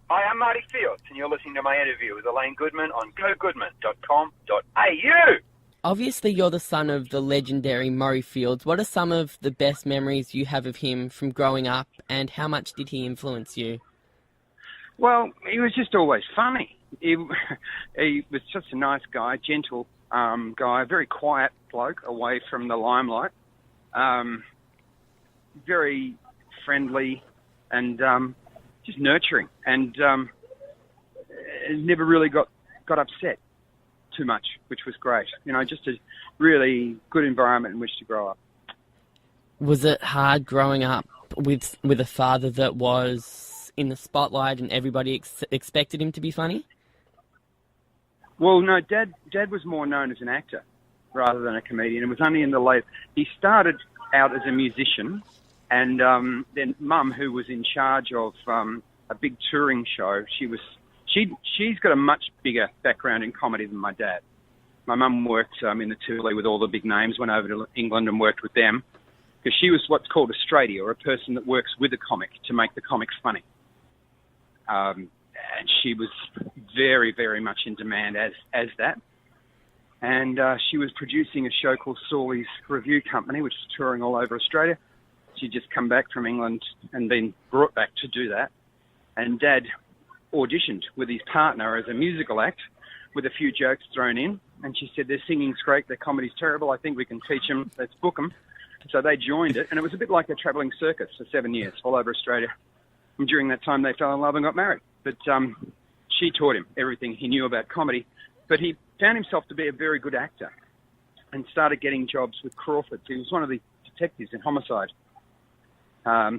Hi, I'm Marty Fields, and you're listening to my interview with Elaine Goodman on gogoodman.com.au. Obviously, you're the son of the legendary Marty Fields. What are some of the best memories you have of him from growing up, and how much did he influence you? Well, he was just always funny. He was just a nice guy, gentle guy, very quiet bloke, away from the limelight. Very friendly and just nurturing, and never really got upset too much, which was great. You know, just a really good environment in which to grow up. Was it hard growing up with a father that was in the spotlight and everybody expected him to be funny? Well, no, Dad was more known as an actor rather than a comedian. It was only in the late... He started out as a musician, and then Mum, who was in charge of a big touring show, she's got a much bigger background in comedy than my dad. My mum worked in the Thule with all the big names, went over to England and worked with them, because she was what's called a straightie, or a person that works with a comic to make the comics funny. And she was very, very much in demand as that. And she was producing a show called Sawley's Review Company, which was touring all over Australia. She'd just come back from England and been brought back to do that. And Dad auditioned with his partner as a musical act with a few jokes thrown in. And she said, their singing's great, their comedy's terrible, I think we can teach them, let's book them. So they joined it, and it was a bit like a travelling circus for 7 years all over Australia. And during that time, they fell in love and got married. But she taught him everything he knew about comedy. But he found himself to be a very good actor and started getting jobs with Crawford. He was one of the detectives in Homicide.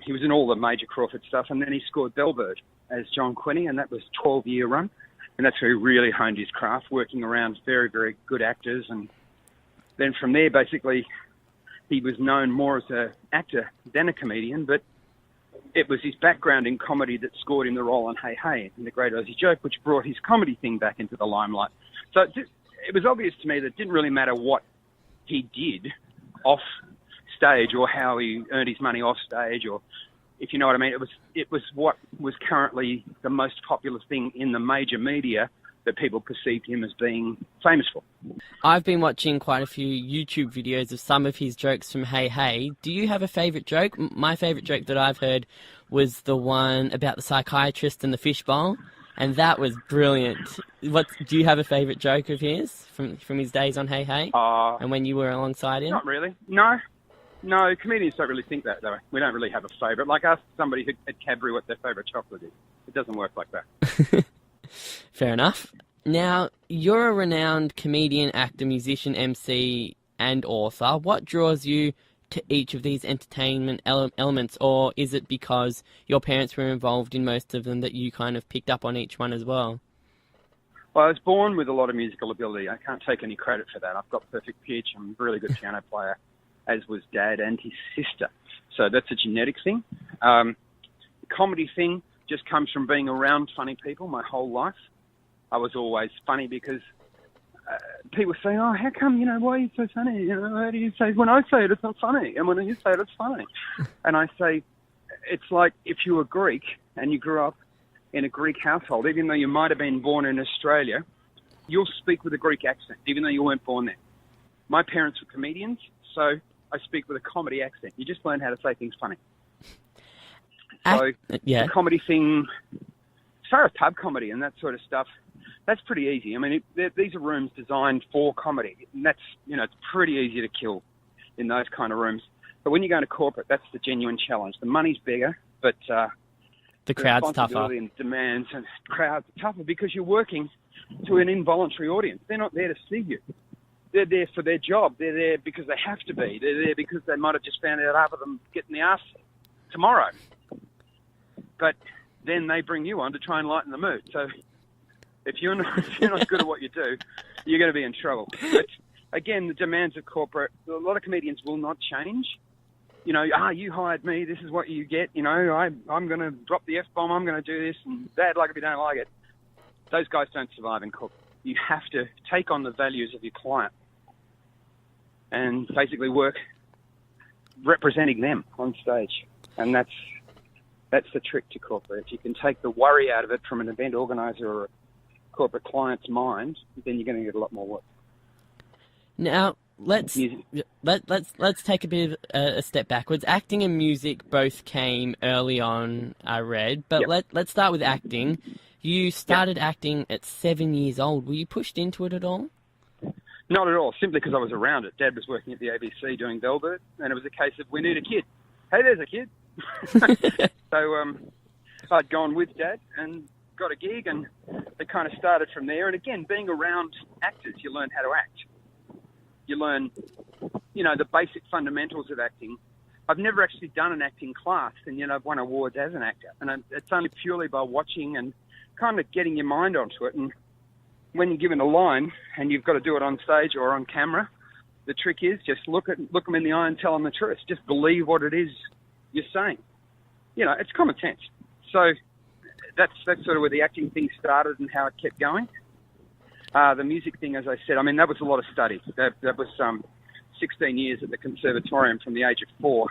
He was in all the major Crawford stuff, and then he scored Bellbird as John Quinney, and that was a 12-year run. And that's where he really honed his craft, working around very, very good actors. And then from there, basically, he was known more as an actor than a comedian, but it was his background in comedy that scored him the role on Hey Hey in The Great Aussie Joke, which brought his comedy thing back into the limelight. So it was obvious to me that it didn't really matter what he did off stage or how he earned his money off stage, or if you know what I mean. It was what was currently the most popular thing in the major media that people perceived him as being famous for. I've been watching quite a few YouTube videos of some of his jokes from Hey Hey. Do you have a favourite joke? My favourite joke that I've heard was the one about the psychiatrist and the fishbowl, and that was brilliant. Do you have a favourite joke of his from his days on Hey Hey and when you were alongside him? Not really. No, comedians don't really think that, though. We don't really have a favourite. Like, ask somebody at Cadbury what their favourite chocolate is. It doesn't work like that. Fair enough. Now, you're a renowned comedian, actor, musician, MC, and author. What draws you to each of these entertainment elements, or is it because your parents were involved in most of them that you kind of picked up on each one as well? Well, I was born with a lot of musical ability. I can't take any credit for that. I've got perfect pitch. I'm a really good piano player, as was Dad and his sister. So that's a genetic thing. The comedy thing just comes from being around funny people my whole life. I was always funny because people say, oh, how come, why are you so funny? How do you say, when I say it, it's not funny. And when you say it, it's funny. And I say, it's like if you were Greek and you grew up in a Greek household, even though you might have been born in Australia, you'll speak with a Greek accent, even though you weren't born there. My parents were comedians, so I speak with a comedy accent. You just learn how to say things funny. So the comedy thing, as far as pub comedy and that sort of stuff, that's pretty easy. I mean, these are rooms designed for comedy, and that's, it's pretty easy to kill in those kind of rooms. But when you go into corporate, that's the genuine challenge. The money's bigger, but the crowd's tougher. And demands and crowds are tougher because you're working to an involuntary audience. They're not there to see you. They're there for their job. They're there because they have to be. They're there because they might have just found out half of them getting the arse tomorrow. But then they bring you on to try and lighten the mood. So if you're not good at what you do, you're going to be in trouble. But again, the demands of corporate, a lot of comedians will not change. You hired me, this is what you get. I'm going to drop the F-bomb, I'm going to do this, and bad luck if you don't like it. Those guys don't survive in corporate. You have to take on the values of your client and basically work representing them on stage. And that's That's the trick to corporate. If you can take the worry out of it from an event organizer or a corporate client's mind, then you're going to get a lot more work. Now, let's take a bit of a step backwards. Acting and music both came early on, I read, but let's start with acting. You started acting at 7 years old. Were you pushed into it at all? Not at all, simply because I was around it. Dad was working at the ABC doing Velvet, and it was a case of, we need a kid. Hey, there's a kid. So I'd gone with Dad and got a gig, and it kind of started from there. And again, being around actors, you learn how to act. You learn, the basic fundamentals of acting. I've never actually done an acting class, and, I've won awards as an actor. And it's only purely by watching and kind of getting your mind onto it. And when you're given a line and you've got to do it on stage or on camera, the trick is just look them in the eye and tell them the truth. Just believe what it is you're saying. It's common sense. So that's sort of where the acting thing started and how it kept going. The music thing, as I said, that was a lot of study. That was 16 years at the conservatorium from the age of 4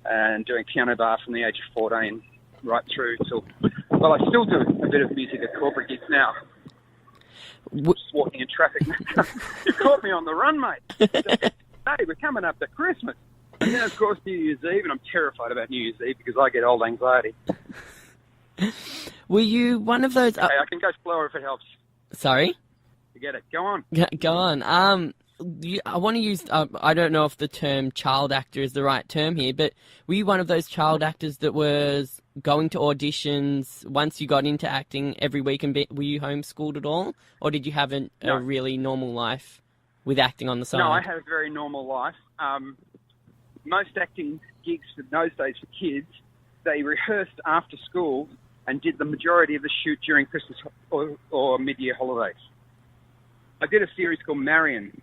and doing piano bar from the age of 14 right through till... Well, I still do a bit of music at corporate gigs now. Just walking in traffic. You caught me on the run, mate. Hey, we're coming up to Christmas. And then, of course, New Year's Eve, and I'm terrified about New Year's Eve because I get old anxiety. Were you one of those... Hey, I can go slower if it helps. Sorry? Forget it. Go on. Go on. I want to use... I don't know if the term child actor is the right term here, but were you one of those child actors that was going to auditions once you got into acting every week? And were you homeschooled at all? Or did you have a really normal life with acting on the side? No, I had a very normal life. Most acting gigs for those days for kids, they rehearsed after school and did the majority of the shoot during Christmas or mid-year holidays. I did a series called Marion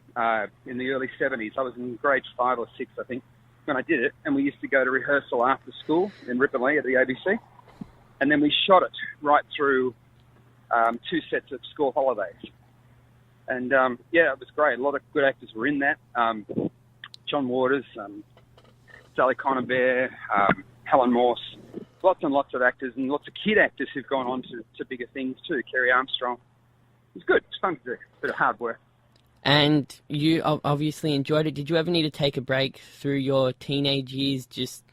in the early 70s. I was in grade 5 or 6, I think, when I did it, and we used to go to rehearsal after school in Ripponlea at the ABC, and then we shot it right through 2 sets of school holidays. And, it was great. A lot of good actors were in that. John Waters, Sally Connor, Helen Morse, lots and lots of actors and lots of kid actors who've gone on to bigger things too. Kerry Armstrong. It's good. It's fun to do. It's a bit of hard work. And you obviously enjoyed it. Did you ever need to take a break through your teenage years, just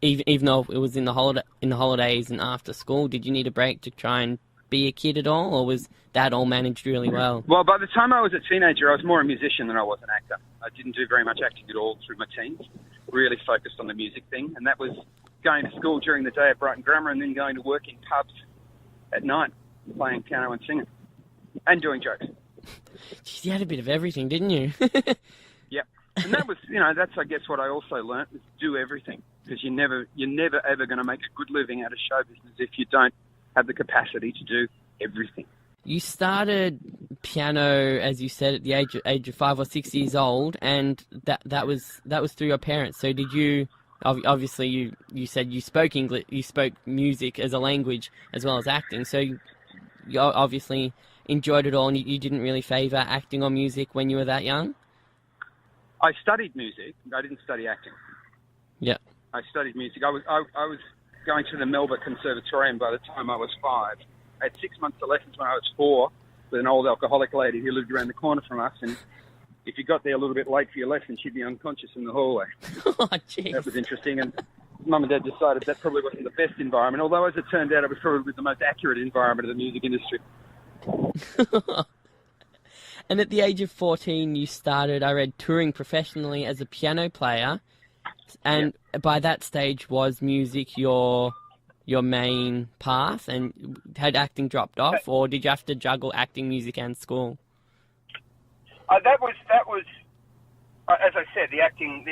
even though it was in the holidays and after school? Did you need a break to try and be a kid at all, or was that all managed really well? Well, by the time I was a teenager, I was more a musician than I was an actor. I didn't do very much acting at all through my teens. Really focused on the music thing, and that was going to school during the day at Brighton Grammar and then going to work in pubs at night, playing piano and singing, and doing jokes. Jeez, you had a bit of everything, didn't you? Yep. And that was, that's, I guess, what I also learnt, is do everything, because you're never ever going to make a good living out of show business if you don't have the capacity to do everything. You started piano, as you said, at the age of 5 or 6 years old, and that was through your parents. So did you? Obviously, you said you spoke English, you spoke music as a language as well as acting. So you obviously enjoyed it all, and you didn't really favour acting or music when you were that young. I studied music. I didn't study acting. Yeah. I studied music. I was going to the Melbourne Conservatorium by the time I was 5. I had 6 months of lessons when I was 4 with an old alcoholic lady who lived around the corner from us, and if you got there a little bit late for your lesson, she'd be unconscious in the hallway. Oh, jeez. That was interesting, and Mum and Dad decided that probably wasn't the best environment, although as it turned out, it was probably the most accurate environment of the music industry. And at the age of 14, you started, I read, touring professionally as a piano player, and by that stage, was music your main path, and had acting dropped off, or did you have to juggle acting, music, and school? That was, as I said, the acting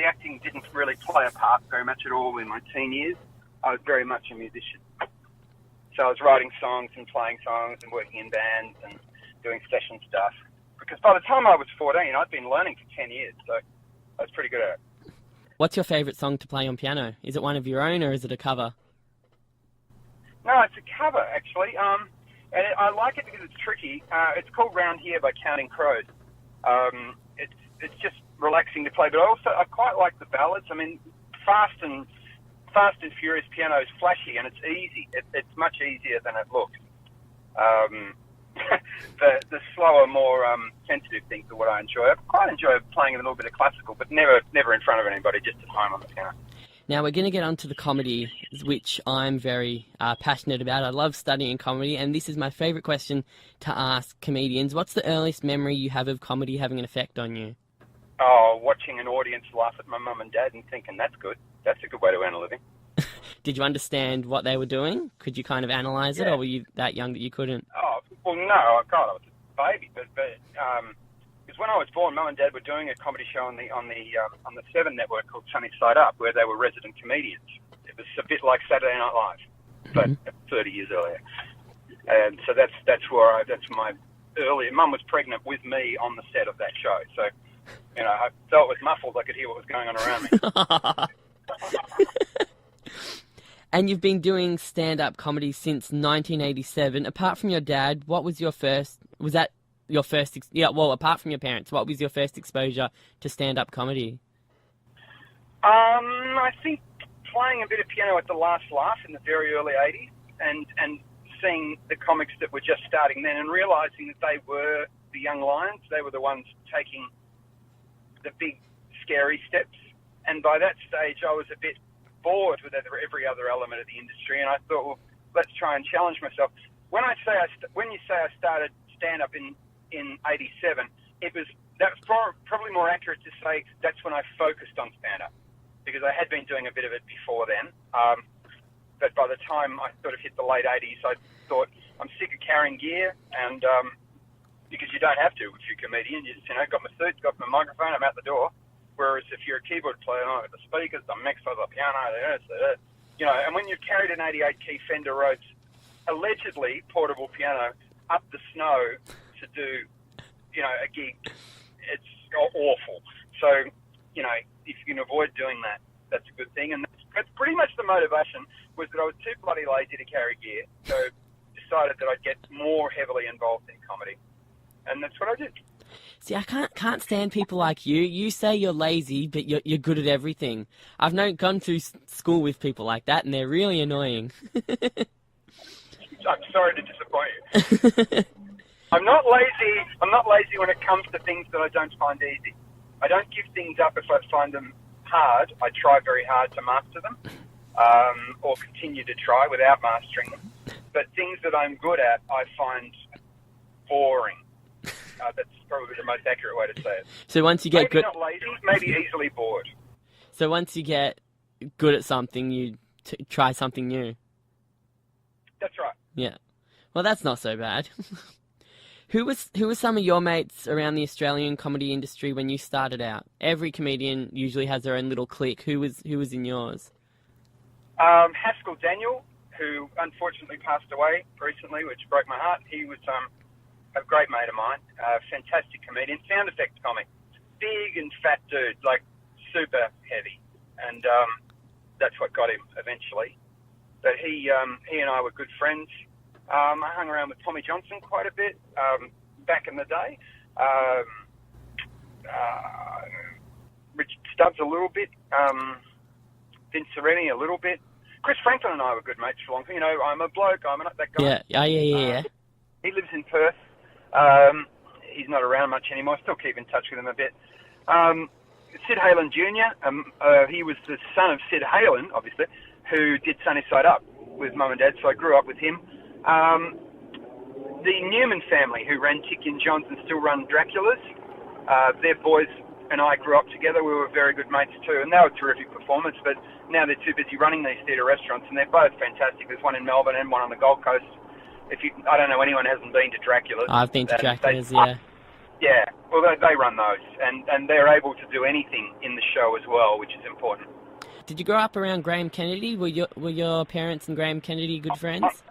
didn't really play a part very much at all in my teen years. I was very much a musician. So I was writing songs and playing songs and working in bands and doing session stuff. Because by the time I was 14, I'd been learning for 10 years, so I was pretty good at it. What's your favourite song to play on piano? Is it one of your own, or is it a cover? No, it's a cover, actually. And I like it because it's tricky. It's called Round Here by Counting Crows. It's just relaxing to play, but I quite like the ballads. I mean, fast and Fast and Furious piano is flashy and it's easy. It's much easier than it looks. The slower, more sensitive things are what I enjoy. I quite enjoy playing a little bit of classical, but never in front of anybody, just at home on the piano. Now we're going to get onto the comedy, which I'm very passionate about. I love studying comedy, and this is my favourite question to ask comedians. What's the earliest memory you have of comedy having an effect on you? Oh, watching an audience laugh at my mum and dad and thinking, that's good. That's a good way to earn a living. Did you understand what they were doing? Could you kind of analyse it, or were you that young that you couldn't? Oh, well, no. God, I was a baby. But because when I was born, Mum and Dad were doing a comedy show on the 7 network called Sunny Side Up, where they were resident comedians. It was a bit like Saturday Night Live, but 30 years earlier. And so that's my early. Mum was pregnant with me on the set of that show, so though it was muffled, I could hear what was going on around me. And you've been doing stand-up comedy since 1987. Apart from your dad, what was your first? Was that your first? Apart from your parents, what was your first exposure to stand-up comedy? I think playing a bit of piano at the Last Laugh in the very early 80s, and seeing the comics that were just starting then, and realising that they were the young lions. They were the ones taking the big, scary steps. And by that stage, I was a bit bored with every other element of the industry, and I thought, well, let's try and challenge myself. When you say I started stand-up in 87, that was probably more accurate to say that's when I focused on stand-up, because I had been doing a bit of it before then. But by the time I sort of hit the late 80s, I thought, I'm sick of carrying gear, and because you don't have to if you're a comedian. You just, got my suit, got my microphone, I'm out the door. Whereas if you're a keyboard player, I've got the speakers, the mix, I've got the piano, and when you've carried an 88 key Fender Rhodes, allegedly portable piano, up the snow to do, a gig, it's awful. So, if you can avoid doing that, that's a good thing. And that's pretty much the motivation, was that I was too bloody lazy to carry gear, so decided that I'd get more heavily involved in comedy. And that's what I did. See, I can't stand people like you. You say you're lazy, but you're good at everything. I've gone through school with people like that, and they're really annoying. I'm sorry to disappoint you. I'm not lazy when it comes to things that I don't find easy. I don't give things up if I find them hard. I try very hard to master them, or continue to try without mastering them. But things that I'm good at, I find boring. That's probably the most accurate way to say it. So once you get good... Maybe not lazy, maybe easily bored. So once you get good at something, you try something new. That's right. Yeah. Well, that's not so bad. Who was some of your mates around the Australian comedy industry when you started out? Every comedian usually has their own little clique. Who was in yours? Haskell Daniel, who unfortunately passed away recently, which broke my heart. He was a great mate of mine, fantastic comedian, sound effects comic, big and fat dude, like super heavy, and that's what got him eventually. But he and I were good friends. I hung around with Tommy Johnson quite a bit back in the day. Richard Stubbs a little bit, Vince Sereni a little bit. Chris Franklin and I were good mates for a long time. I'm a bloke, I'm not that guy. Yeah. He lives in Perth. He's not around much anymore. I still keep in touch with him a bit. Sid Halen Jr., he was the son of Sid Halen, obviously, who did Sunny Side Up with Mum and Dad, so I grew up with him. The Newman family, who ran Tiki & John's and still run Dracula's, their boys and I grew up together. We were very good mates too, and they were terrific performers, but now they're too busy running these theatre restaurants, and they're both fantastic. There's one in Melbourne and one on the Gold Coast. I don't know anyone who hasn't been to Dracula's. I've been to Dracula's, yeah. Yeah, well, they run those, and they're able to do anything in the show as well, which is important. Did you grow up around Graham Kennedy? Were your parents and Graham Kennedy good friends?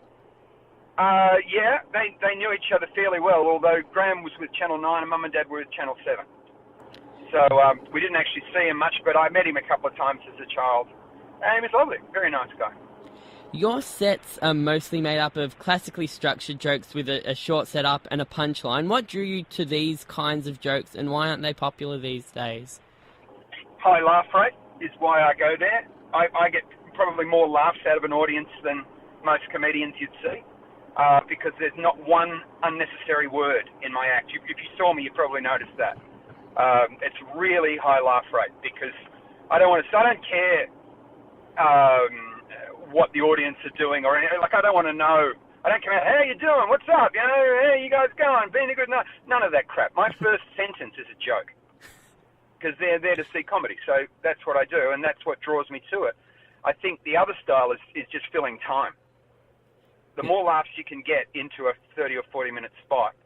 Yeah, they knew each other fairly well, although Graham was with Channel 9 and Mum and Dad were with Channel 7. So we didn't actually see him much, but I met him a couple of times as a child. And he was lovely, very nice guy. Your sets are mostly made up of classically structured jokes with a short setup and a punchline. What drew you to these kinds of jokes, and why aren't they popular these days? High laugh rate is why I go there. I get probably more laughs out of an audience than most comedians you'd see, because there's not one unnecessary word in my act. If you saw me, you'd probably notice that. It's really high laugh rate, because I don't care what the audience are doing, or anything. Like, I don't want to know. I don't come out, hey, how you doing? What's up? You know, hey, you guys going? Been a good night? None of that crap. My first sentence is a joke, because they're there to see comedy. So that's what I do, and that's what draws me to it. I think the other style is just filling time. The more laughs you can get into a 30 or 40-minute spot,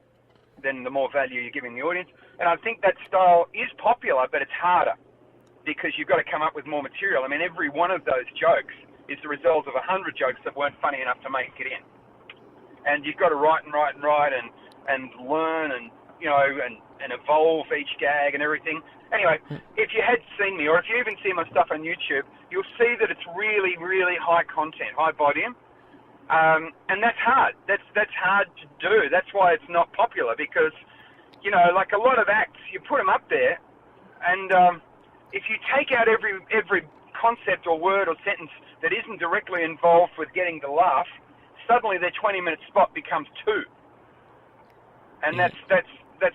then the more value you're giving the audience. And I think that style is popular, but it's harder, because you've got to come up with more material. I mean, every one of those jokes is the result of 100 jokes that weren't funny enough to make it in. And you've got to write and learn and, you know, and evolve each gag and everything. Anyway, if you had seen me, or if you even see my stuff on YouTube, you'll see that it's really, really high content, high volume. And that's hard. That's hard to do. That's why it's not popular, because, you know, like a lot of acts, you put them up there, and if you take out every concept or word or sentence that isn't directly involved with getting the laugh, suddenly their 20-minute spot becomes 2. And that's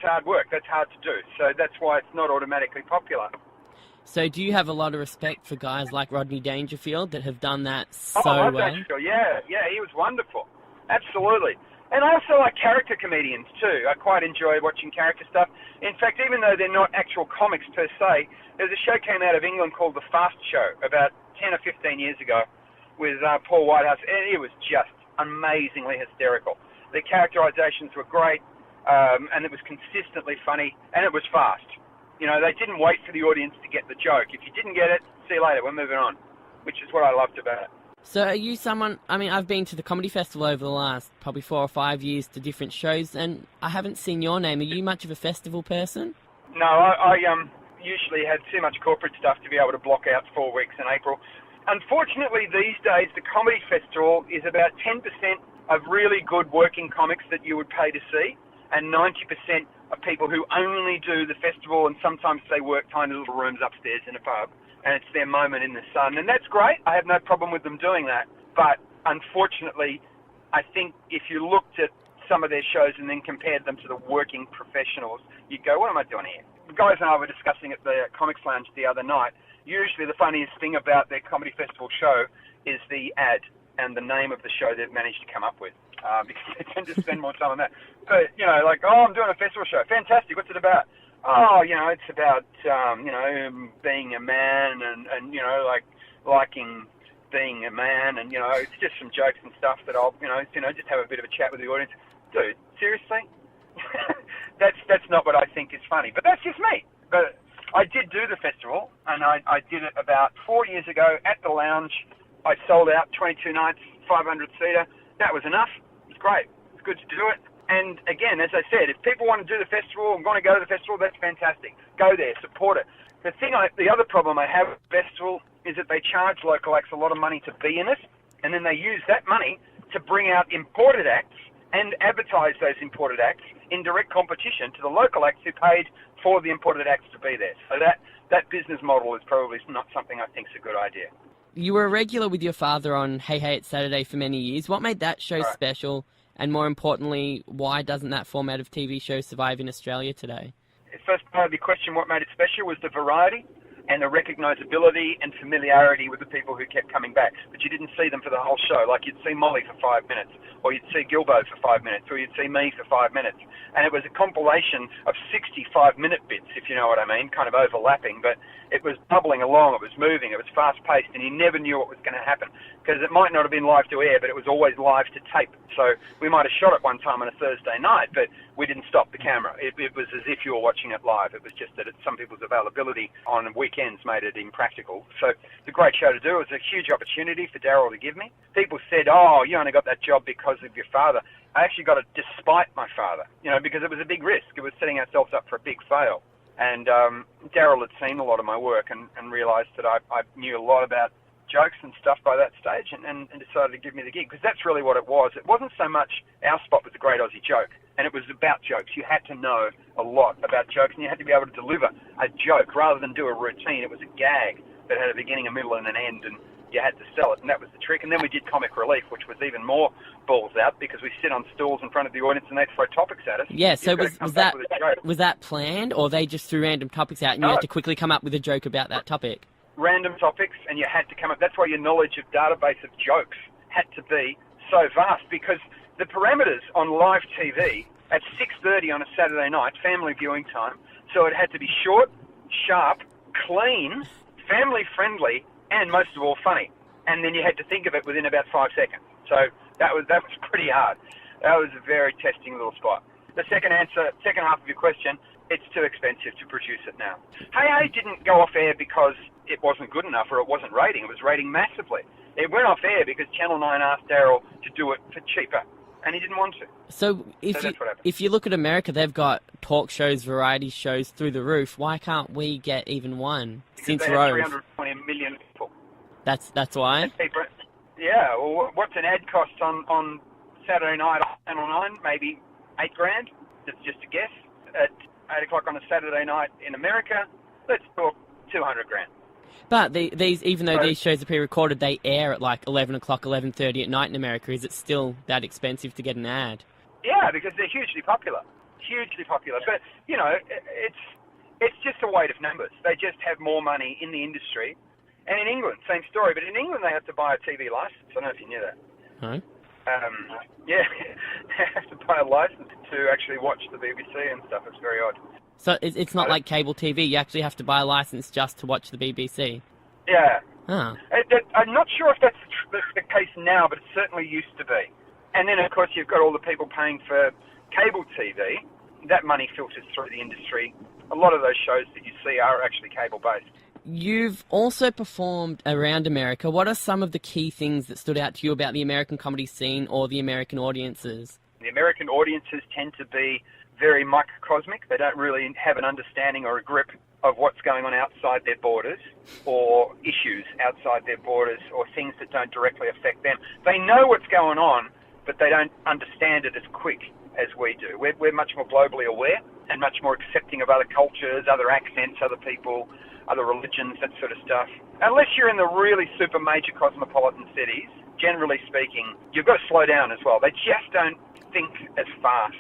hard work. That's hard to do. So that's why it's not automatically popular. So do you have a lot of respect for guys like Rodney Dangerfield that have done that so well? well? Yeah, he was wonderful. Absolutely. And I also like character comedians too. I quite enjoy watching character stuff. In fact, even though they're not actual comics per se, there's a show came out of England called The Fast Show about 10 or 15 years ago with Paul Whitehouse, and it was just amazingly hysterical. The characterizations were great, and it was consistently funny, and it was fast. You know, they didn't wait for the audience to get the joke. If you didn't get it, see you later, we're moving on, which is what I loved about it. So are you someone, I mean, I've been to the Comedy Festival over the last probably 4 or 5 years to different shows, and I haven't seen your name. Are you much of a festival person? No, I usually had too much corporate stuff to be able to block out 4 weeks in April. Unfortunately, these days, the Comedy Festival is about 10% of really good working comics that you would pay to see, and 90% of people who only do the festival, and sometimes they work tiny little rooms upstairs in a pub, and it's their moment in the sun. And that's great. I have no problem with them doing that. But unfortunately, I think if you looked at some of their shows and then compared them to the working professionals, you'd go, what am I doing here? The guys and I were discussing at the Comics Lounge the other night. Usually the funniest thing about their Comedy Festival show is the ad and the name of the show they've managed to come up with, because they tend to spend more time on that. But, you know, like, oh, I'm doing a festival show. Fantastic. What's it about? Oh, you know, it's about, you know, being a man and, you know, like, liking being a man, and, you know, it's just some jokes and stuff that I'll, you know, just have a bit of a chat with the audience. Dude, seriously? That's not what I think is funny. But that's just me. But I did do the festival, and I did it about 4 years ago at the Lounge. I sold out 22 nights, 500-seater. That was enough. It was great. It's good to do it. And again, as I said, if people want to do the festival and want to go to the festival, that's fantastic. Go there, support it. The other problem I have with the festival is that they charge local acts a lot of money to be in it, and then they use that money to bring out imported acts and advertise those imported acts in direct competition to the local acts who paid for the imported acts to be there. So that business model is probably not something I think is a good idea. You were a regular with your father on Hey Hey It's Saturday for many years. What made that show special? And more importantly, why doesn't that format of TV show survive in Australia today? The first part of the question, what made it special, was the variety and the recognisability and familiarity with the people who kept coming back. But you didn't see them for the whole show. Like, you'd see Molly for 5 minutes, or you'd see Gilbo for 5 minutes, or you'd see me for 5 minutes. And it was a compilation of 65-minute bits, if you know what I mean, kind of overlapping. But it was bubbling along, it was moving, it was fast-paced, and you never knew what was going to happen. Because it might not have been live to air, but it was always live to tape. So we might have shot it one time on a Thursday night, but we didn't stop the camera. It was as if you were watching it live. It was just that some people's availability on weekends made it impractical. So it's a great show to do. It was a huge opportunity for Daryl to give me. People said, oh, you only got that job because of your father. I actually got it despite my father, you know, because it was a big risk. It was setting ourselves up for a big fail. And Daryl had seen a lot of my work and realised that I knew a lot about jokes and stuff by that stage, and decided to give me the gig, because that's really what it was. It wasn't so much our spot was the Great Aussie Joke, and it was about jokes. You had to know a lot about jokes, and you had to be able to deliver a joke rather than do a routine. It was a gag that had a beginning, a middle, and an end, and you had to sell it, and that was the trick. And then we did comic relief, which was even more balls out because we sit on stools in front of the audience and they throw topics at us. Yeah, so was that planned, or they just threw random topics out and you had to quickly come up with a joke about that topic? Random topics, and you had to come up. That's why your knowledge of database of jokes had to be so vast, because the parameters on live TV at 6:30 on a Saturday night, family viewing time, so it had to be short, sharp, clean, family-friendly, and most of all, funny. And then you had to think of it within about 5 seconds. So that was pretty hard. That was a very testing little spot. The second half of your question, it's too expensive to produce it now. Hey Hey didn't go off air because it wasn't good enough or it wasn't rating. It was rating massively. It went off air because Channel 9 asked Daryl to do it for cheaper, and he didn't want to. So if you look at America, they've got talk shows, variety shows through the roof. Why can't we get even one? Because since they have Rove? 320 million people. That's why? Yeah, well, what's an ad cost on Saturday night on Channel 9? Maybe $8,000. That's just a guess. At 8 o'clock on a Saturday night in America, let's talk $200,000. But even though these shows are pre-recorded, they air at like 11 o'clock, 11:30 at night in America. Is it still that expensive to get an ad? Yeah, because they're hugely popular. Hugely popular. But, you know, it's just a weight of numbers. They just have more money in the industry. And in England, same story. But in England, they have to buy a TV license. I don't know if you knew that. Huh? Yeah, they have to buy a license to actually watch the BBC and stuff. It's very odd. So it's not like cable TV. You actually have to buy a license just to watch the BBC. Yeah. Huh. I'm not sure if that's the case now, but it certainly used to be. And then, of course, you've got all the people paying for cable TV. That money filters through the industry. A lot of those shows that you see are actually cable-based. You've also performed around America. What are some of the key things that stood out to you about the American comedy scene or the American audiences? The American audiences tend to be very microcosmic. They don't really have an understanding or a grip of what's going on outside their borders, or issues outside their borders, or things that don't directly affect them. They know what's going on, but they don't understand it as quick as we do. We're much more globally aware and much more accepting of other cultures, other accents, other people, other religions, that sort of stuff. Unless you're in the really super major cosmopolitan cities, generally speaking, you've got to slow down as well. They just don't think as fast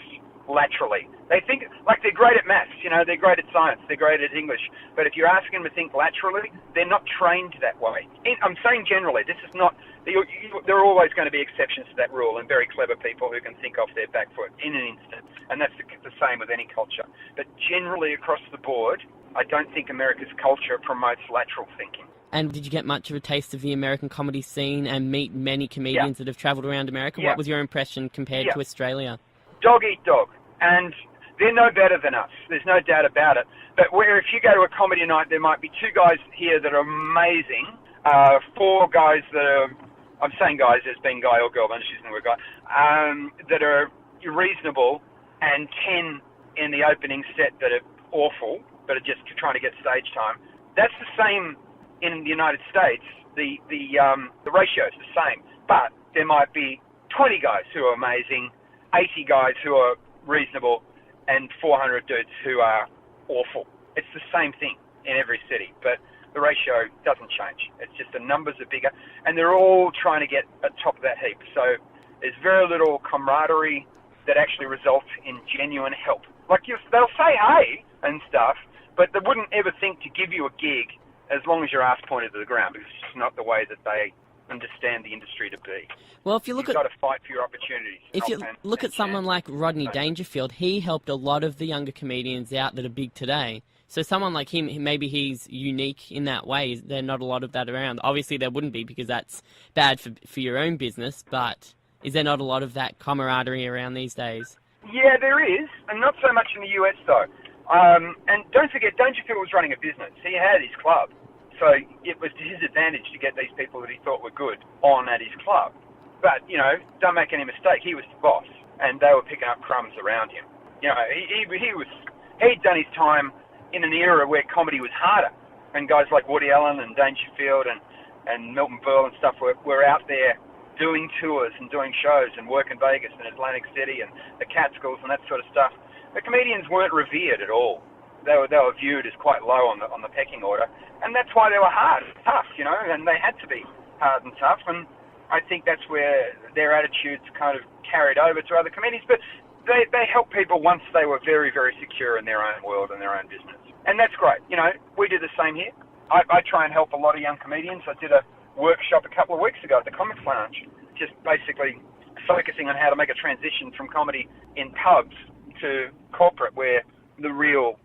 laterally. They think, like, they're great at maths, you know, they're great at science, they're great at English, but if you're asking them to think laterally, they're not trained that way. I'm saying generally, this is not, there are always going to be exceptions to that rule, and very clever people who can think off their back foot in an instant, and that's the same with any culture. But generally across the board, I don't think America's culture promotes lateral thinking. And did you get much of a taste of the American comedy scene and meet many comedians that have travelled around America? What was your impression compared to Australia? Dog eat dog. And they're no better than us. There's no doubt about it. But where if you go to a comedy night, there might be 2 guys here that are amazing, 4 guys that are, I'm saying guys as being guy or girl, I'm just using the word guy, that are reasonable, and 10 in the opening set that are awful, but are just trying to get stage time. That's the same in the United States. The ratio is the same. But there might be 20 guys who are amazing, 80 guys who are reasonable, and 400 dudes who are awful. It's the same thing in every city, but the ratio doesn't change. It's just the numbers are bigger, and they're all trying to get at top of that heap. So there's very little camaraderie that actually results in genuine help. Like, they'll say hey and stuff, but they wouldn't ever think to give you a gig as long as your ass pointed to the ground, because it's just not the way that they understand the industry to be. Well, if you look You've got to fight for your opportunities. If you look at someone like Rodney Dangerfield, he helped a lot of the younger comedians out that are big today. So someone like him, maybe he's unique in that way. There's not a lot of that around. Obviously there wouldn't be, because that's bad for your own business, but is there not a lot of that camaraderie around these days? Yeah, there is, and not so much in the US though. And don't forget, Dangerfield was running a business. He had his club. So it was to his advantage to get these people that he thought were good on at his club. But, you know, don't make any mistake, he was the boss, and they were picking up crumbs around him. You know, he'd done his time in an era where comedy was harder, and guys like Woody Allen and Dangerfield and Milton Berle and stuff were out there doing tours and doing shows and working Vegas and Atlantic City and the Catskills and that sort of stuff. The comedians weren't revered at all. They were viewed as quite low on the pecking order, and that's why they were tough, you know, and they had to be hard and tough, and I think that's where their attitudes kind of carried over to other comedies. But they help people once they were very, very secure in their own world and their own business. And that's great. You know, we do the same here. I try and help a lot of young comedians. I did a workshop a couple of weeks ago at the Comics Lounge, just basically focusing on how to make a transition from comedy in pubs to corporate, where the real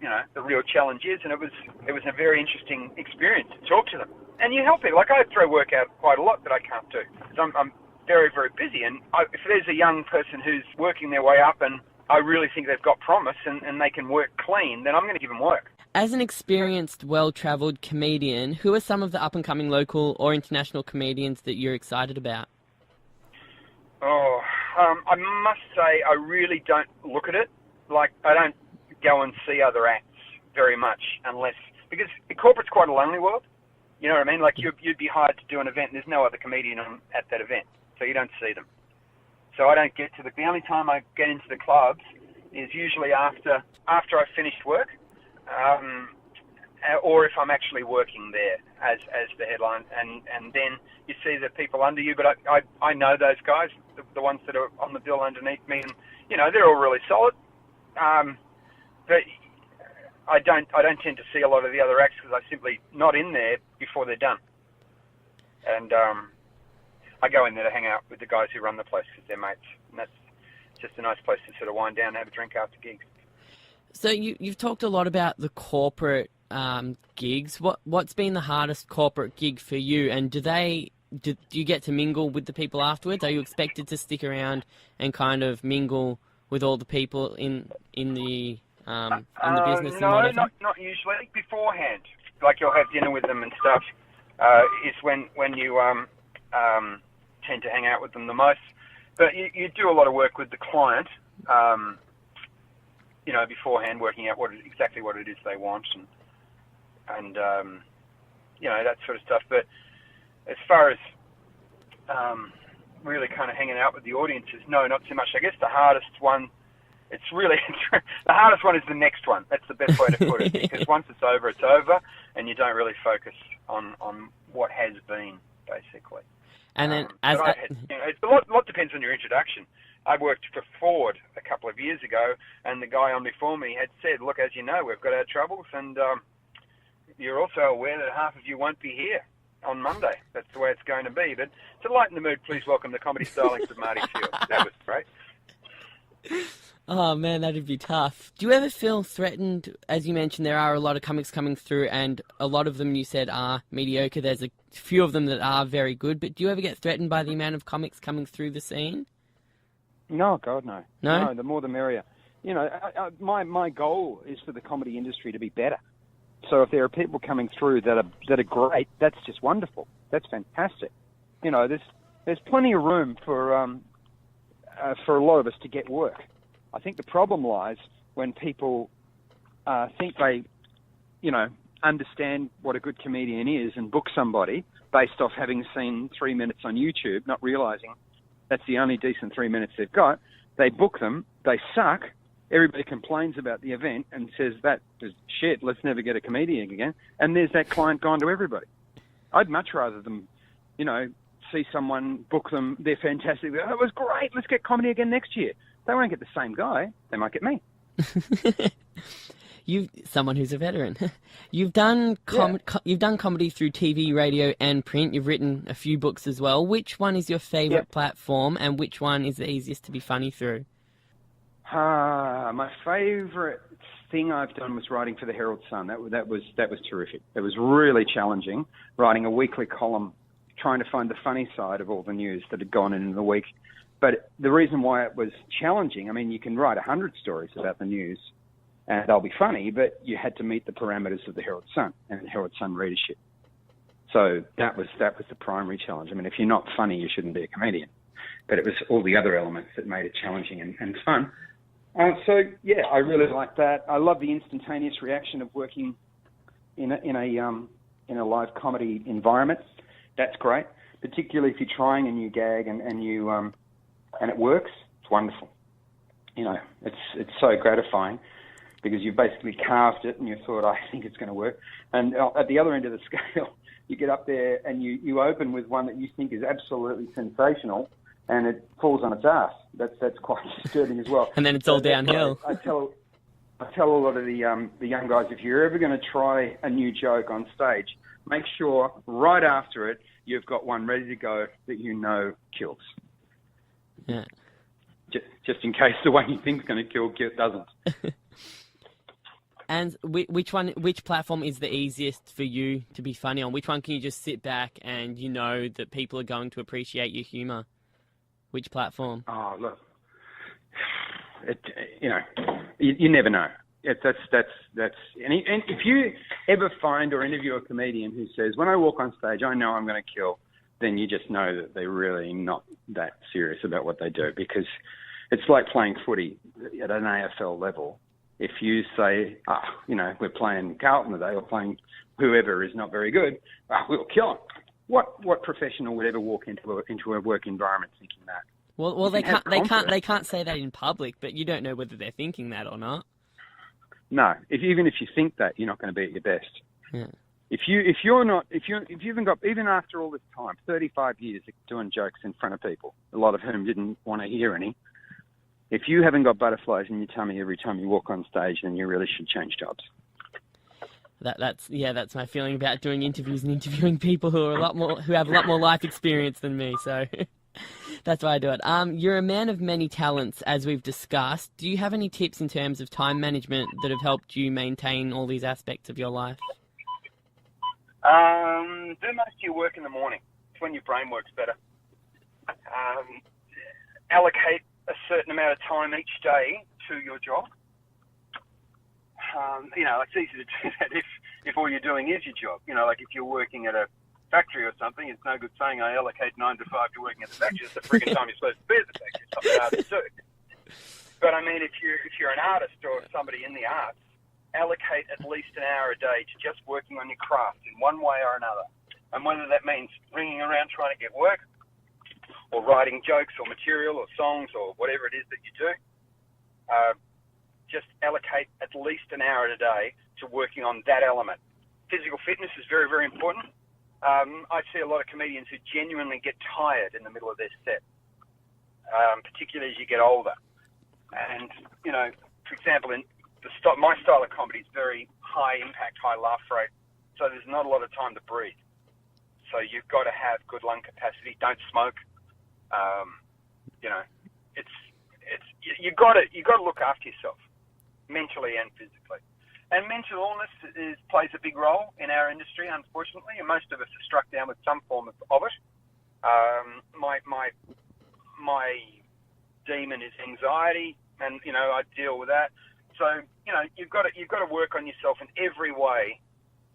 challenge is. And it was a very interesting experience to talk to them. And you help people. Like, I throw work out quite a lot that I can't do, because I'm very, very busy. And if there's a young person who's working their way up and I really think they've got promise and they can work clean, then I'm going to give them work. As an experienced, well-travelled comedian, who are some of the up-and-coming local or international comedians that you're excited about? I must say I really don't look at it. Like, I don't go and see other acts very much because corporate's quite a lonely world. You know what I mean? Like, you'd be hired to do an event and there's no other comedian at that event, so you don't see them. So I don't get to the only time I get into the clubs is usually after I've finished work, or if I'm actually working there as the headline, and then you see the people under you. But I know those guys, the ones that are on the bill underneath me, and you know, they're all really solid. But I don't tend to see a lot of the other acts because I'm simply not in there before they're done. And I go in there to hang out with the guys who run the place because they're mates, and that's just a nice place to sort of wind down and have a drink after gigs. So you've talked a lot about the corporate gigs. What's been the hardest corporate gig for you? And do you get to mingle with the people afterwards? Are you expected to stick around and kind of mingle with all the people in the business? No, not usually. Beforehand, like you'll have dinner with them and stuff. Is when you tend to hang out with them the most. But you do a lot of work with the client. You know, beforehand, working out exactly what it is they want, and you know, that sort of stuff. But as far as really kind of hanging out with the audiences, no, not too much. I guess the hardest one, the hardest one is the next one. That's the best way to put it, because once it's over, and you don't really focus on what has been, basically. And then, it's a lot depends on your introduction. I worked for Ford a couple of years ago, and the guy on before me had said, look, as you know, we've got our troubles, and you're also aware that half of you won't be here on Monday. That's the way it's going to be. But to lighten the mood, please welcome the comedy stylings of Marty Fields. That was great. Oh, man, that'd be tough. Do you ever feel threatened? As you mentioned, there are a lot of comics coming through, and a lot of them, you said, are mediocre. There's a few of them that are very good, but do you ever get threatened by the amount of comics coming through the scene? No, God, no. No? The more the merrier. You know, my goal is for the comedy industry to be better. So if there are people coming through that are great, that's just wonderful. That's fantastic. You know, there's plenty of room for a lot of us to get work. I think the problem lies when people think they, you know, understand what a good comedian is and book somebody based off having seen 3 minutes on YouTube, not realizing that's the only decent 3 minutes they've got. They book them, they suck, everybody complains about the event and says that is shit, let's never get a comedian again, and there's that client gone to everybody. I'd much rather them, you know, see someone, book them, they're fantastic, oh, it was great, let's get comedy again next year. They won't get the same guy, they might get me. Someone who's a veteran. You've done comedy through TV, radio, and print. You've written a few books as well. Which one is your favourite platform, and which one is the easiest to be funny through? My favourite thing I've done was writing for the Herald Sun. That was terrific. It was really challenging, writing a weekly column, trying to find the funny side of all the news that had gone in the week. But the reason why it was challenging, I mean, you can write 100 stories about the news, and they'll be funny, but you had to meet the parameters of the Herald Sun and the Herald Sun readership. So that was the primary challenge. I mean, if you're not funny, you shouldn't be a comedian. But it was all the other elements that made it challenging and fun. So yeah, I really like that. I love the instantaneous reaction of working in a live comedy environment. That's great, particularly if you're trying a new gag and it works. It's wonderful. You know, it's so gratifying. because you've basically carved it and you thought, I think it's going to work. And at the other end of the scale, you get up there and you open with one that you think is absolutely sensational, and it falls on its ass. That's quite disturbing as well. And then it's all downhill. I tell a lot of the young guys, if you're ever going to try a new joke on stage, make sure right after it you've got one ready to go that you know kills. Yeah. Just in case the one you think is going to kill doesn't. And which platform is the easiest for you to be funny on? Which one can you just sit back and you know that people are going to appreciate your humour? Which platform? Oh, look, you never know. That's and if you ever find or interview a comedian who says, when I walk on stage, I know I'm going to kill, then you just know that they're really not that serious about what they do, because it's like playing footy at an AFL level. If you say, we're playing Carlton today or playing whoever is not very good, we'll kill them. What professional would ever walk into a work environment thinking that? Well, they can't say that in public, but you don't know whether they're thinking that or not. No, even if you think that, you're not going to be at your best. Yeah. If you haven't got, even after all this time, 35 years of doing jokes in front of people, a lot of whom didn't want to hear any, if you haven't got butterflies in your tummy every time you walk on stage, then you really should change jobs. That's my feeling about doing interviews and interviewing people who have a lot more life experience than me. So that's why I do it. You're a man of many talents, as we've discussed. Do you have any tips in terms of time management that have helped you maintain all these aspects of your life? Do most of your work in the morning. It's when your brain works better. Allocate a certain amount of time each day to your job. It's easy to do that if all you're doing is your job. Like if you're working at a factory or something, it's no good saying I allocate 9 to 5 to working at the factory. It's the friggin' time you're supposed to be at the factory. It's not that hard to do. But I mean, if you're an artist or somebody in the arts, allocate at least an hour a day to just working on your craft in one way or another. And whether that means ringing around trying to get work, or writing jokes or material or songs or whatever it is that you do, just allocate at least an hour a day to working on that element. Physical fitness is very, very important. I see a lot of comedians who genuinely get tired in the middle of their set, particularly as you get older. And, for example, my style of comedy is very high impact, high laugh rate, so there's not a lot of time to breathe. So you've got to have good lung capacity. Don't smoke. You've got to look after yourself, mentally and physically. And mental illness plays a big role in our industry, unfortunately, and most of us are struck down with some form of it. My demon is anxiety, and I deal with that. So you've got to work on yourself in every way,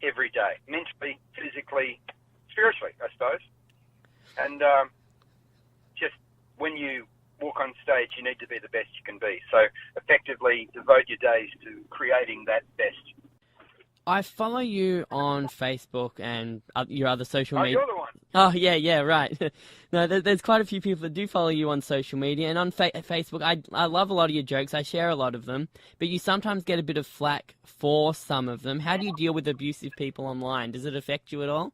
every day, mentally, physically, spiritually, I suppose. And just when you walk on stage, you need to be the best you can be. So effectively devote your days to creating that best. I follow you on Facebook and your other social media. Oh, you're the one. Oh, yeah, right. No, there's quite a few people that do follow you on social media. And on Facebook, I love a lot of your jokes. I share a lot of them. But you sometimes get a bit of flack for some of them. How do you deal with abusive people online? Does it affect you at all?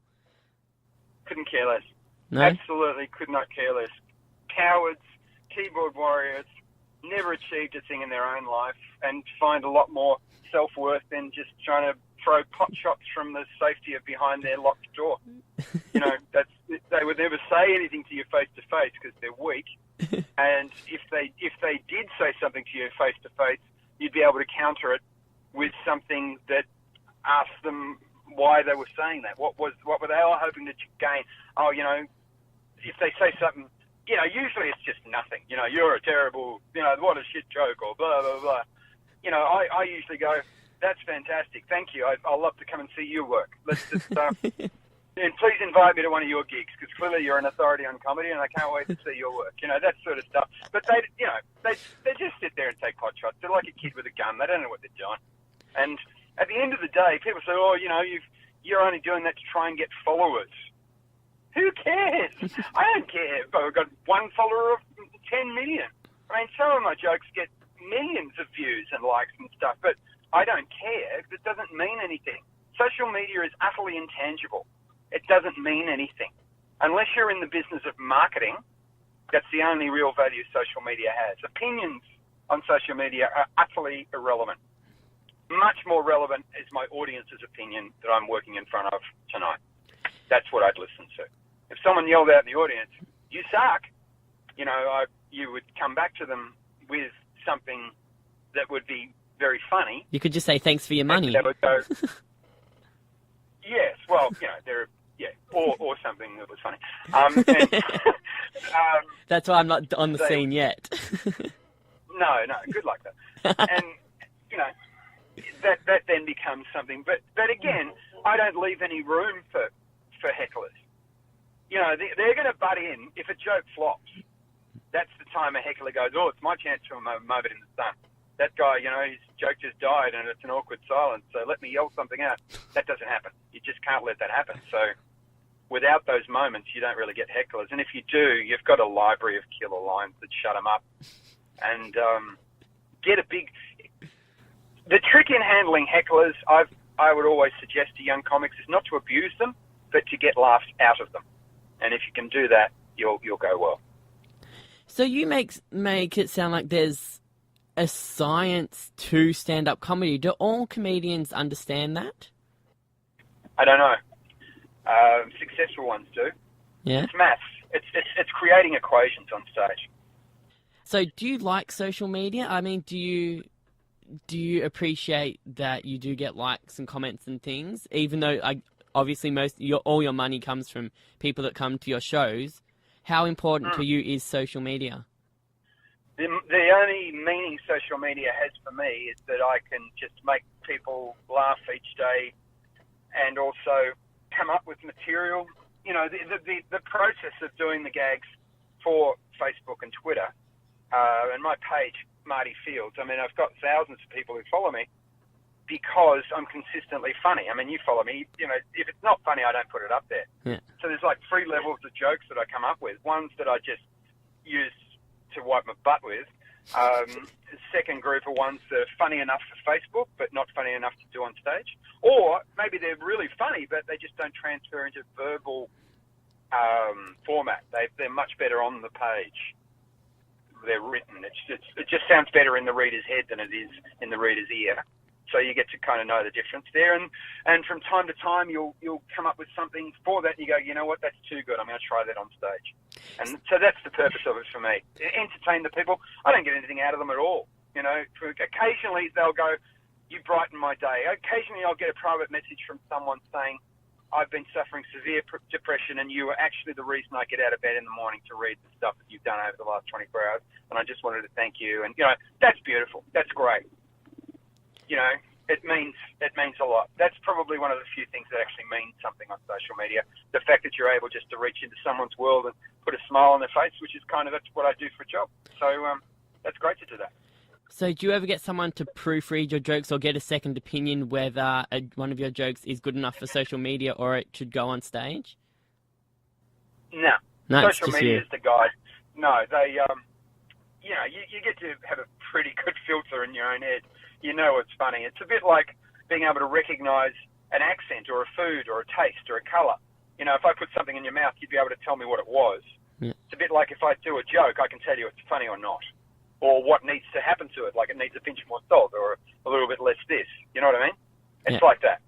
Couldn't care less. No? Absolutely could not care less. Cowards, keyboard warriors, never achieved a thing in their own life and find a lot more self-worth than just trying to throw pot shots from the safety of behind their locked door. They would never say anything to you face-to-face because they're weak. And if they did say something to you face-to-face, you'd be able to counter it with something that asked them why they were saying that. What were they all hoping to gain? If they say something, usually it's just nothing. You're a terrible, what a shit joke or blah, blah, blah. I usually go, that's fantastic. Thank you. I'll love to come and see your work. Let's just, and please invite me to one of your gigs because clearly you're an authority on comedy and I can't wait to see your work. That sort of stuff. But they just sit there and take pot shots. They're like a kid with a gun. They don't know what they're doing. And at the end of the day, people say, you're only doing that to try and get followers. Who cares? I don't care if I've got one follower of 10 million. I mean, some of my jokes get millions of views and likes and stuff, but I don't care. It doesn't mean anything. Social media is utterly intangible. It doesn't mean anything. Unless you're in the business of marketing, that's the only real value social media has. Opinions on social media are utterly irrelevant. Much more relevant is my audience's opinion that I'm working in front of tonight. That's what I'd listen to. If someone yelled out in the audience, "You suck," you would come back to them with something that would be very funny. You could just say, "Thanks for your money." They would go, yes, well, or something that was funny. That's why I'm not on the scene yet. No, good luck though. And that then becomes something. But again, I don't leave any room for hecklers. They're going to butt in if a joke flops. That's the time a heckler goes, "Oh, it's my chance for a moment in the sun. That guy, his joke just died and it's an awkward silence, so let me yell something out." That doesn't happen. You just can't let that happen. So without those moments, you don't really get hecklers. And if you do, you've got a library of killer lines that shut them up. And get a big... The trick in handling hecklers, I would always suggest to young comics, is not to abuse them, but to get laughs out of them. And if you can do that, you'll go well. So you make it sound like there's a science to stand-up comedy. Do all comedians understand that? I don't know. Successful ones do. Yeah. It's maths. It's creating equations on stage. So do you like social media? I mean, do you appreciate that you do get likes and comments and things, even though obviously all your money comes from people that come to your shows? How important to you is social media? The only meaning social media has for me is that I can just make people laugh each day and also come up with material. The process of doing the gags for Facebook and Twitter and my page, Marty Fields, I mean, I've got thousands of people who follow me because I'm consistently funny. I mean, you follow me, if it's not funny, I don't put it up there. Yeah. So there's like 3 levels of jokes that I come up with. Ones that I just use to wipe my butt with. The second group are ones that are funny enough for Facebook, but not funny enough to do on stage. Or maybe they're really funny, but they just don't transfer into verbal format. They're much better on the page. They're written. It just sounds better in the reader's head than it is in the reader's ear. So you get to kind of know the difference there. And from time to time, you'll come up with something for that, and you go, "You know what, that's too good. I'm going to try that on stage." And so that's the purpose of it for me. Entertain the people. I don't get anything out of them at all. Occasionally they'll go, "You brighten my day." Occasionally I'll get a private message from someone saying, "I've been suffering severe depression, and you were actually the reason I get out of bed in the morning to read the stuff that you've done over the last 24 hours. And I just wanted to thank you." And, that's beautiful. That's great. It means a lot. That's probably one of the few things that actually means something on social media. The fact that you're able just to reach into someone's world and put a smile on their face, which is that's what I do for a job. So that's great to do that. So do you ever get someone to proofread your jokes or get a second opinion whether one of your jokes is good enough for social media or it should go on stage? No. Social media is the guide. No, they, you get to have a pretty good filter in your own head. You know what's funny. It's a bit like being able to recognise an accent or a food or a taste or a colour. If I put something in your mouth, you'd be able to tell me what it was. Yeah. It's a bit like if I do a joke, I can tell you it's funny or not. Or what needs to happen to it, like it needs a pinch more salt or a little bit less this. You know what I mean? It's like that.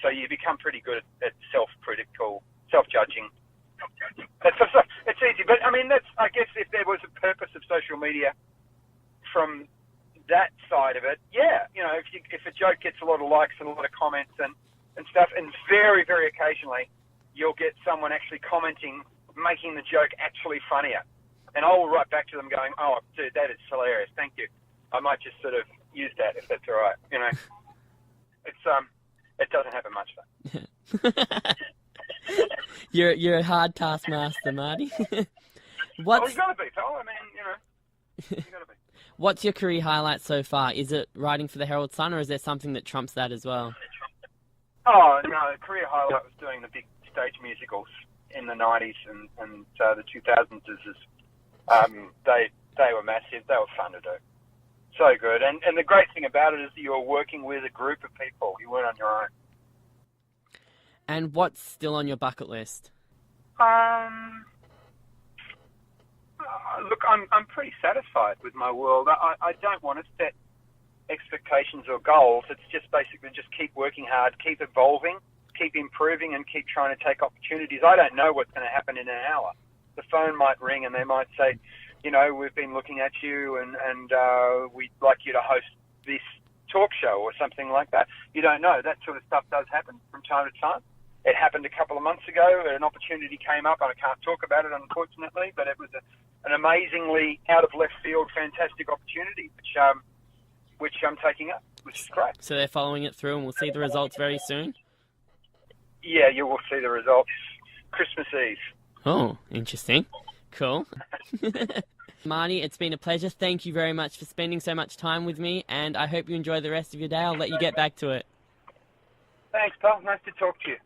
So you become pretty good at self-critical, self-judging. It's easy. But, I mean, I guess if there was a purpose of social media from that side of it, if a joke gets a lot of likes and a lot of comments and stuff, and very, very occasionally you'll get someone actually commenting, making the joke actually funnier. And I will write back to them going, "Oh, dude, that is hilarious. Thank you. I might just sort of use that if that's all right." It doesn't happen much though. You're a hard taskmaster, Marty. Well, you got to be, pal. I mean, you got to be. What's your career highlight so far? Is it writing for the Herald Sun, or is there something that trumps that as well? Oh no, the career highlight was doing the big stage musicals in the 90s and the 2000s. They were massive. They were fun to do. So good. And the great thing about it is that you're working with a group of people. You weren't on your own. And what's still on your bucket list? Look, I'm pretty satisfied with my world. I don't want to set expectations or goals. It's just basically just keep working hard, keep evolving, keep improving, and keep trying to take opportunities. I don't know what's going to happen in an hour. The phone might ring and they might say, you know, we've been looking at you and we'd like you to host this talk show or something like that. You don't know. That sort of stuff does happen from time to time. It happened a couple of months ago. An opportunity came up, and I can't talk about it, unfortunately, but it was an amazingly out of left field, fantastic opportunity, which I'm taking up, which is great. So they're following it through, and we'll see the results very soon? Yeah, you will see the results Christmas Eve. Oh, interesting. Cool. Marty, it's been a pleasure. Thank you very much for spending so much time with me, and I hope you enjoy the rest of your day. I'll let you get back to it. Thanks, pal. Nice to talk to you.